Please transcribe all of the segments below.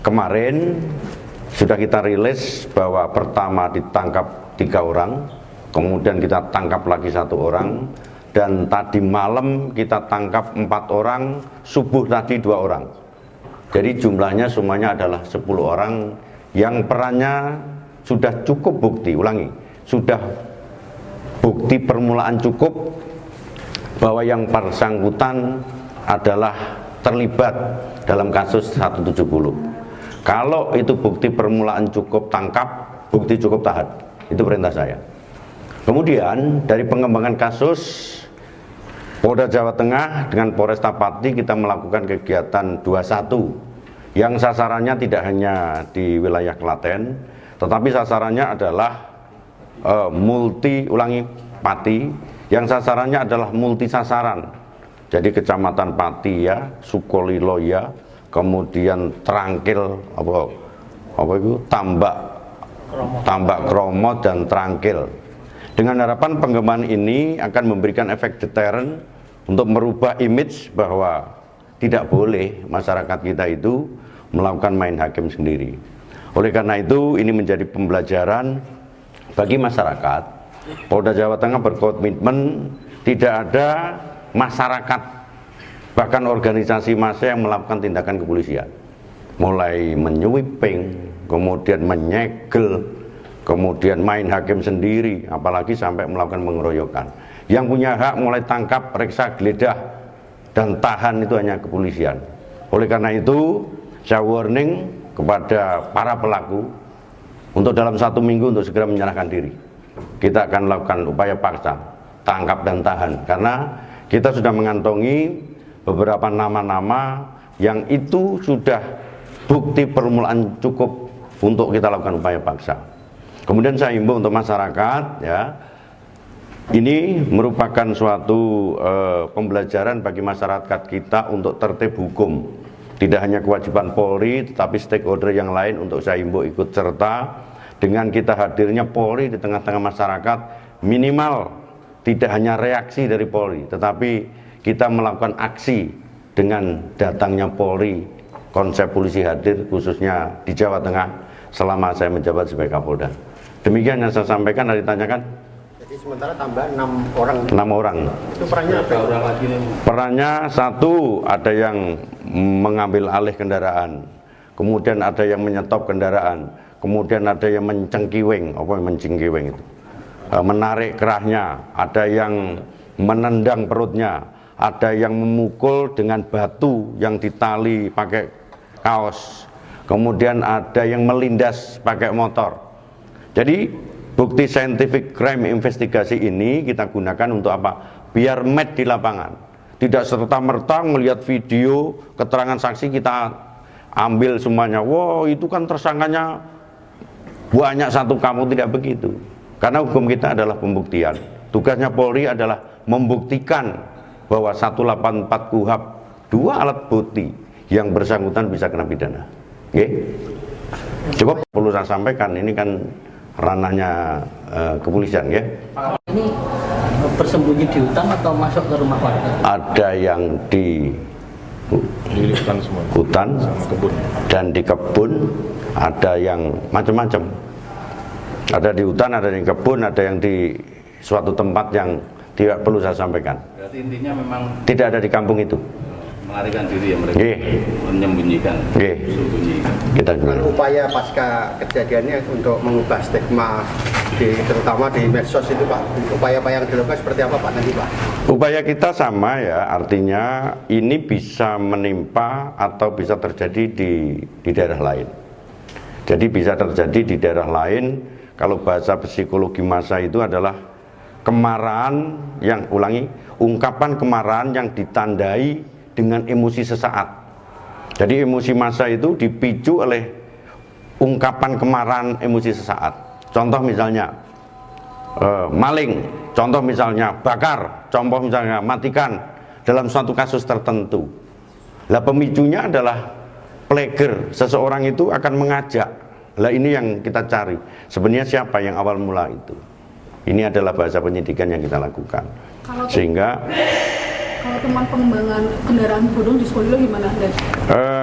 kemarin sudah kita rilis bahwa pertama ditangkap 3 orang, kemudian kita tangkap lagi 1 orang, dan tadi malam kita tangkap 4 orang, subuh tadi 2 orang. Jadi jumlahnya semuanya adalah 10 orang yang perannya sudah cukup bukti, ulangi, sudah bukti permulaan cukup bahwa yang bersangkutan adalah terlibat dalam kasus 170. Kalau itu bukti permulaan cukup, tangkap, bukti cukup, tahan. Itu perintah saya. Kemudian dari pengembangan kasus, Polda Jawa Tengah dengan Polresta Pati kita melakukan kegiatan 21 yang sasarannya tidak hanya di wilayah Klaten, tetapi sasarannya adalah Pati, yang sasarannya adalah multi sasaran. Jadi Kecamatan Pati ya, Sukolilo kemudian Trangkil, Tambak Kromo dan Trangkil. Dengan harapan pengembangan ini akan memberikan efek deterren untuk merubah image bahwa tidak boleh masyarakat kita itu melakukan main hakim sendiri. Oleh karena itu ini menjadi pembelajaran bagi masyarakat. Polda Jawa Tengah berkomitmen tidak ada masyarakat bahkan organisasi massa yang melakukan tindakan kepolisian, mulai menyweeping, kemudian menyegel, kemudian main hakim sendiri, apalagi sampai melakukan pengeroyokan. Yang punya hak mulai tangkap, periksa, geledah, dan tahan itu hanya kepolisian. Oleh karena itu saya warning kepada para pelaku untuk dalam 1 minggu untuk segera menyerahkan diri. Kita akan lakukan upaya paksa, tangkap dan tahan, karena kita sudah mengantongi beberapa nama-nama yang itu sudah bukti permulaan cukup untuk kita lakukan upaya paksa. Kemudian saya himbau untuk masyarakat ya, ini merupakan suatu pembelajaran bagi masyarakat kita untuk tertib hukum. Tidak hanya kewajiban Polri, tetapi stakeholder yang lain untuk saya himbau ikut serta. Dengan kita hadirnya Polri di tengah-tengah masyarakat, minimal tidak hanya reaksi dari Polri, tetapi kita melakukan aksi dengan datangnya Polri, konsep polisi hadir khususnya di Jawa Tengah selama saya menjabat sebagai Kapolda. Demikian yang saya sampaikan. Ada ditanyakan? Jadi sementara tambah 6 orang. 6 orang. Itu perannya apa? Perannya 1, ada yang mengambil alih kendaraan, kemudian ada yang menyetop kendaraan, kemudian ada yang mencengkiweng, itu? Menarik kerahnya, ada yang menendang perutnya, ada yang memukul dengan batu yang ditali pakai kaos, kemudian ada yang melindas pakai motor. Jadi bukti scientific crime investigasi ini kita gunakan untuk apa? Biar match di lapangan. Tidak serta-merta melihat video, keterangan saksi kita ambil semuanya. Wow, itu kan tersangkanya banyak satu kamu, tidak begitu. Karena hukum kita adalah pembuktian. Tugasnya Polri adalah membuktikan bahwa 184 KUHP 2 alat bukti yang bersangkutan bisa kena pidana. Oke? Cukup perlu saya sampaikan, ini kan ranahnya kepolisian ya. Ini bersembunyi di hutan atau masuk ke rumah warga? Ada yang di hutan semua. Hutan sama kebun. Dan di kebun, ada yang macam-macam. Ada di hutan, ada di kebun, ada yang di suatu tempat yang tidak perlu saya sampaikan. Berarti intinya memang tidak ada di kampung itu. Melarikan diri ya mereka. Menyembunyikan. Kita gimana? Upaya pasca kejadiannya untuk mengubah stigma terutama di medsos itu Pak. Upaya-upaya yang dilakukan seperti apa Pak nanti Pak? Upaya kita sama ya, artinya ini bisa menimpa atau bisa terjadi di daerah lain. Jadi bisa terjadi di daerah lain. Kalau bahasa psikologi massa itu adalah kemarahan yang, ungkapan kemarahan yang ditandai dengan emosi sesaat. Jadi emosi massa itu dipicu oleh ungkapan kemarahan emosi sesaat. Contoh misalnya maling, contoh misalnya bakar, contoh misalnya matikan dalam suatu kasus tertentu. Lah pemicunya adalah pleger, seseorang itu akan mengajak. Lah ini yang kita cari. Sebenarnya siapa yang awal mula itu? Ini adalah bahasa penyidikan yang kita lakukan. Sehingga Kalau teman pengembangan kendaraan bodong di Sukolilo gimana?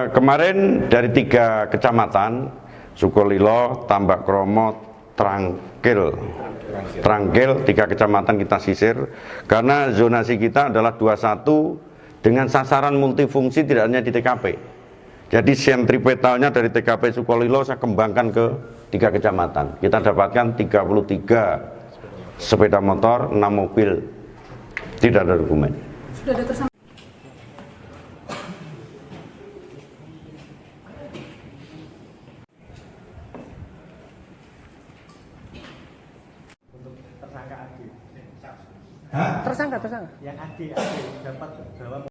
Kemarin dari 3 kecamatan, Sukolilo, Tambak Kromo, Trangkil, 3 kecamatan kita sisir, karena zonasi kita adalah 21 dengan sasaran multifungsi tidak hanya di TKP. Jadi sentripetalnya dari TKP Sukolilo saya kembangkan ke 3 kecamatan. Kita dapatkan 33 sepeda motor, 6 mobil, tidak ada dokumen. Sudah ada tersangka? Tersangka. Yang adik dapat bawa.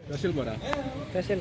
Hasil, Pak? Hasil.